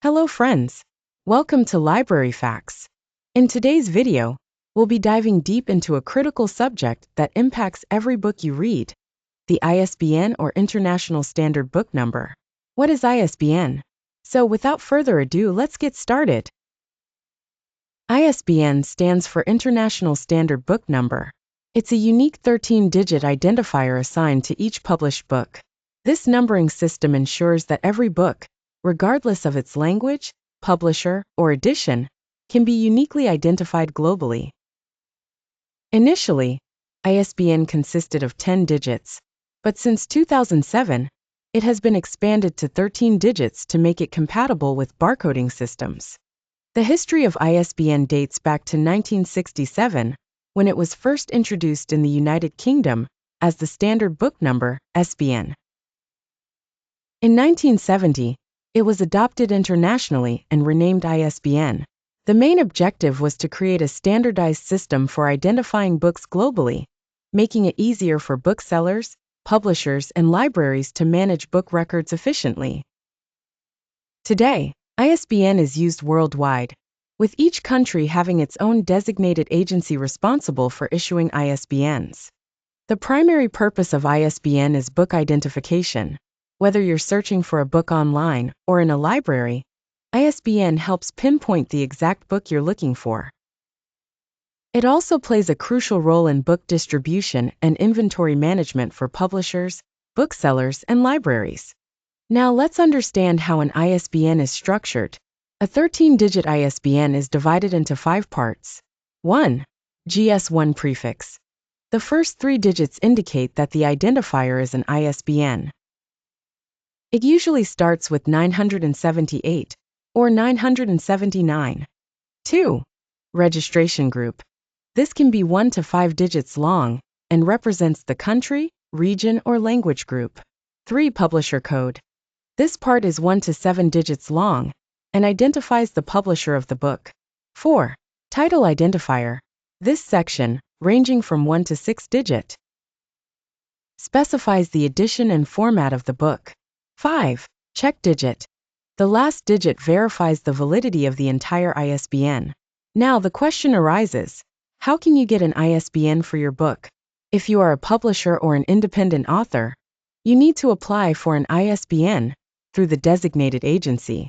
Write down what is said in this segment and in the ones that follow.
Hello friends! Welcome to Library Facts. In today's video, we'll be diving deep into a critical subject that impacts every book you read, the ISBN or International Standard Book Number. What is ISBN? So without further ado, let's get started. ISBN stands for International Standard Book Number. It's a unique 13-digit identifier assigned to each published book. This numbering system ensures that every book, regardless of its language, publisher, or edition, can be uniquely identified globally. Initially, ISBN consisted of 10 digits, but since 2007, it has been expanded to 13 digits to make it compatible with barcoding systems. The history of ISBN dates back to 1967, when it was first introduced in the United Kingdom as the Standard Book Number, SBN. In 1970, it was adopted internationally and renamed ISBN. The main objective was to create a standardized system for identifying books globally, making it easier for booksellers, publishers, and libraries to manage book records efficiently. Today, ISBN is used worldwide, with each country having its own designated agency responsible for issuing ISBNs. The primary purpose of ISBN is book identification. Whether you're searching for a book online or in a library, ISBN helps pinpoint the exact book you're looking for. It also plays a crucial role in book distribution and inventory management for publishers, booksellers, and libraries. Now let's understand how an ISBN is structured. A 13-digit ISBN is divided into 5 parts. 1. GS1 prefix. The first 3 digits indicate that the identifier is an ISBN. It usually starts with 978 or 979. 2. Registration group. This can be 1 to 5 digits long and represents the country, region, or language group. 3. Publisher code. This part is 1 to 7 digits long and identifies the publisher of the book. 4. Title identifier. This section, ranging from 1 to 6 digit, specifies the edition and format of the book. 5. Check digit. The last digit verifies the validity of the entire ISBN. Now the question arises, how can you get an ISBN for your book? If you are a publisher or an independent author, you need to apply for an ISBN through the designated agency.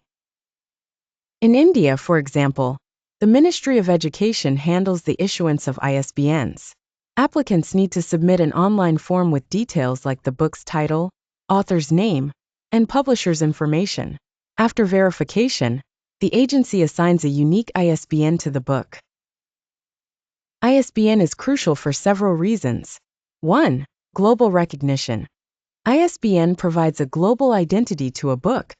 In India, for example, the Ministry of Education handles the issuance of ISBNs. Applicants need to submit an online form with details like the book's title, author's name, and publisher's information. After verification, the agency assigns a unique ISBN to the book. ISBN is crucial for several reasons. 1. Global recognition. ISBN provides a global identity to a book,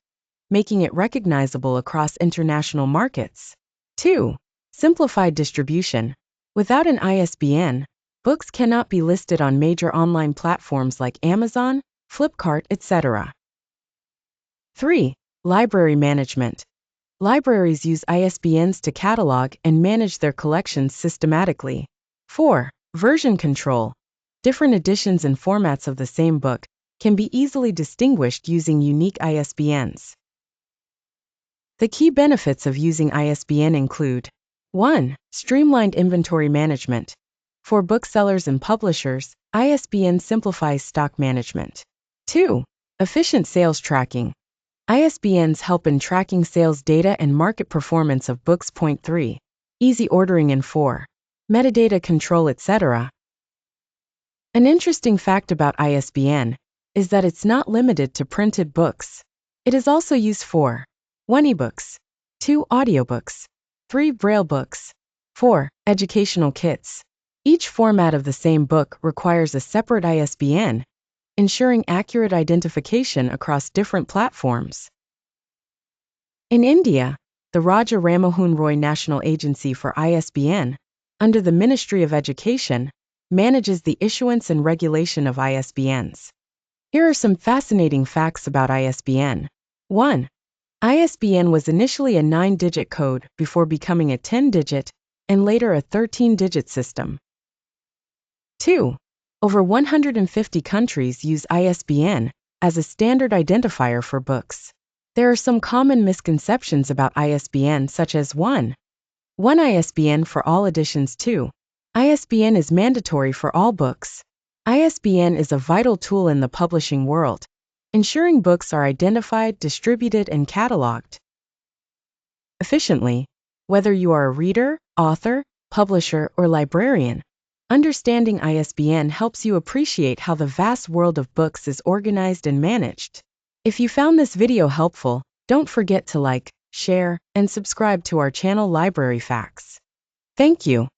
making it recognizable across international markets. 2. Simplified distribution. Without an ISBN, books cannot be listed on major online platforms like Amazon, Flipkart, etc. 3. Library management. Libraries use ISBNs to catalog and manage their collections systematically. 4. Version control. Different editions and formats of the same book can be easily distinguished using unique ISBNs. The key benefits of using ISBN include: 1. Streamlined inventory management. For booksellers and publishers, ISBN simplifies stock management. 2. Efficient sales tracking. ISBNs help in tracking sales data and market performance of books. 3. Easy ordering. And 4. Metadata control, etc. An interesting fact about ISBN is that it's not limited to printed books. It is also used for 1. Ebooks, 2. Audiobooks, 3. Braille books, 4. Educational kits. Each format of the same book requires a separate ISBN, ensuring accurate identification across different platforms. In India, the Raja Rammohun Roy National Agency for ISBN, under the Ministry of Education, manages the issuance and regulation of ISBNs. Here are some fascinating facts about ISBN. 1. ISBN was initially a 9-digit code before becoming a 10-digit and later a 13-digit system. 2. Over 150 countries use ISBN as a standard identifier for books. There are some common misconceptions about ISBN, such as 1. One ISBN for all editions. 2. ISBN is mandatory for all books. ISBN is a vital tool in the publishing world, ensuring books are identified, distributed, and cataloged efficiently. Whether you are a reader, author, publisher, or librarian, understanding ISBN helps you appreciate how the vast world of books is organized and managed. If you found this video helpful, don't forget to like, share, and subscribe to our channel Library Facts. Thank you.